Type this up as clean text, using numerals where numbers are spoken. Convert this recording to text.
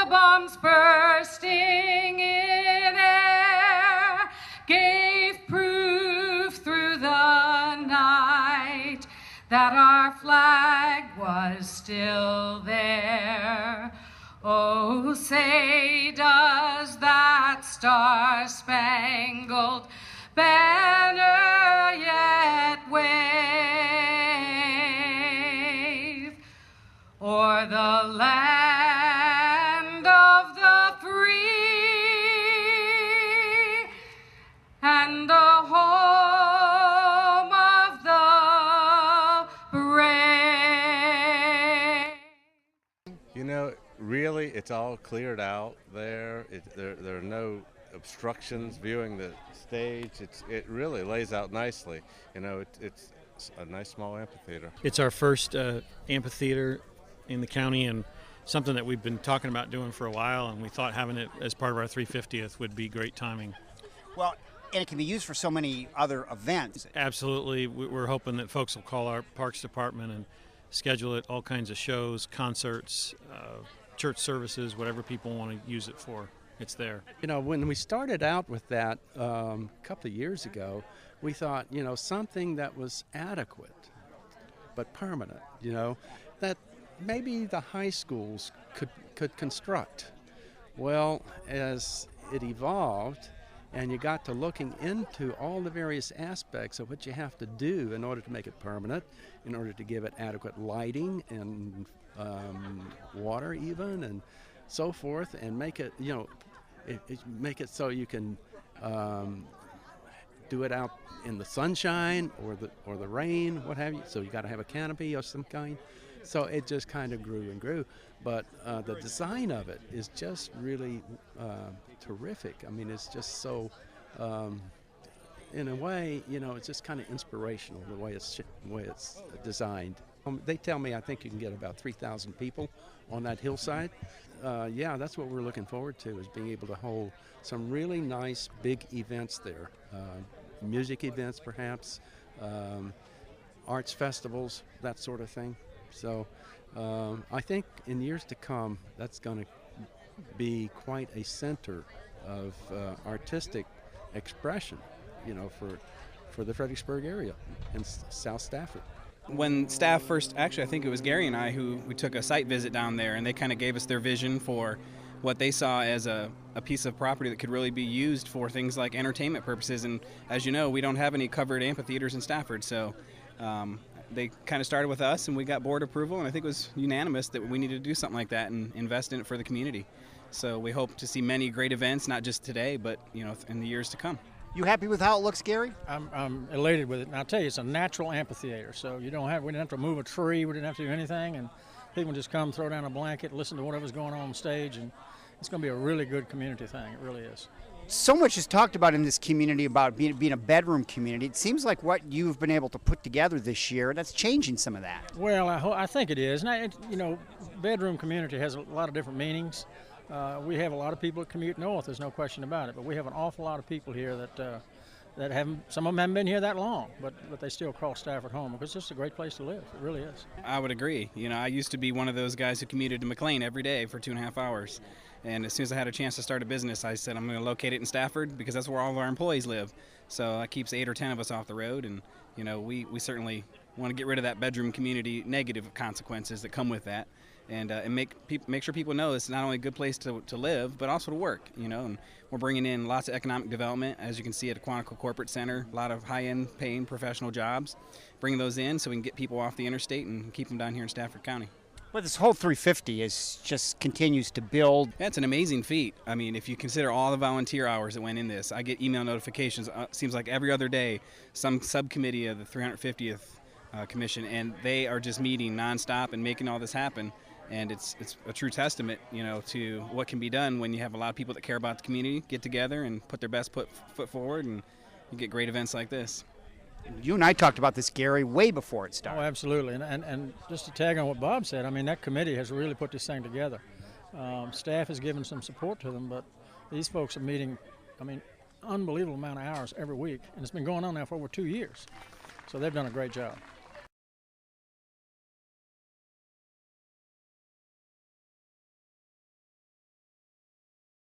the bombs bursting in air gave proof through the night that our flag was still there. Oh, say does that star-spangled banner yet wave o'er the land of the free and the home of the brave? You know, really, it's all cleared out there. There are no obstructions viewing the stage. It really lays out nicely. You know, it's a nice small amphitheater. It's our first amphitheater in the county, and something that we've been talking about doing for a while, and we thought having it as part of our 350th would be great timing. Well, and it can be used for so many other events. Absolutely. We're hoping that folks will call our Parks Department and schedule it, all kinds of shows, concerts, church services, whatever people want to use it for. It's there. You know, when we started out with that a couple of years ago, we thought, you know, something that was adequate but permanent, you know, that maybe the high schools could construct. Well, as it evolved and you got to looking into all the various aspects of what you have to do in order to make it permanent, in order to give it adequate lighting and water even and so forth, and make it, you know, make it so you can do it out in the sunshine or the rain, what have you. So you got to have a canopy of some kind. So it just kind of grew and grew. But the design of it is just really terrific. I mean, it's just so, in a way, you know, it's just kind of inspirational the way it's designed. They tell me I think you can get about 3,000 people on that hillside. Yeah, that's what we're looking forward to, is being able to hold some really nice big events there. Music events perhaps, arts festivals, that sort of thing. So I think in years to come that's going to be quite a center of artistic expression, you know, for the Fredericksburg area and South Stafford. When staff first, actually I think it was Gary and I who took a site visit down there, and they kind of gave us their vision for what they saw as a piece of property that could really be used for things like entertainment purposes. And as you know, we don't have any covered amphitheaters in Stafford, so they kind of started with us and we got board approval, and I think it was unanimous that we needed to do something like that and invest in it for the community. So we hope to see many great events, not just today, but you know, in the years to come. You happy with how it looks, Gary? I'm elated with it. And I'll tell you, it's a natural amphitheater, so we didn't have to move a tree, we didn't have to do anything, and people just come, throw down a blanket, listen to whatever's going on stage, and it's going to be a really good community thing. It really is. So much is talked about in this community about being a bedroom community. It seems like what you've been able to put together this year, that's changing some of that. Well, I think it is. And you know, bedroom community has a lot of different meanings. We have a lot of people that commute north, there's no question about it, but we have an awful lot of people here that haven't, some of them haven't been here that long, but they still call Stafford home because it's just a great place to live. It really is. I would agree. You know, I used to be one of those guys who commuted to McLean every day for 2.5 hours. And as soon as I had a chance to start a business, I said I'm going to locate it in Stafford because that's where all of our employees live. So that keeps 8 or 10 of us off the road, and you know, we certainly want to get rid of that bedroom community negative consequences that come with that. And make sure people know it's not only a good place to live, but also to work, you know. And we're bringing in lots of economic development, as you can see at the Quantico Corporate Center, a lot of high-end paying professional jobs. Bringing those in so we can get people off the interstate and keep them down here in Stafford County. Well, this whole 350 just continues to build. That's an amazing feat. I mean, if you consider all the volunteer hours that went in this, I get email notifications, seems like every other day, some subcommittee of the 350th Commission, and they are just meeting nonstop and making all this happen. And it's a true testament, you know, to what can be done when you have a lot of people that care about the community get together and put their best foot forward, and you get great events like this. You and I talked about this, Gary, way before it started. Oh, absolutely. And just to tag on what Bob said, I mean, that committee has really put this thing together. Staff has given some support to them, but these folks are meeting, I mean, unbelievable amount of hours every week, and it's been going on now for over 2 years. So they've done a great job.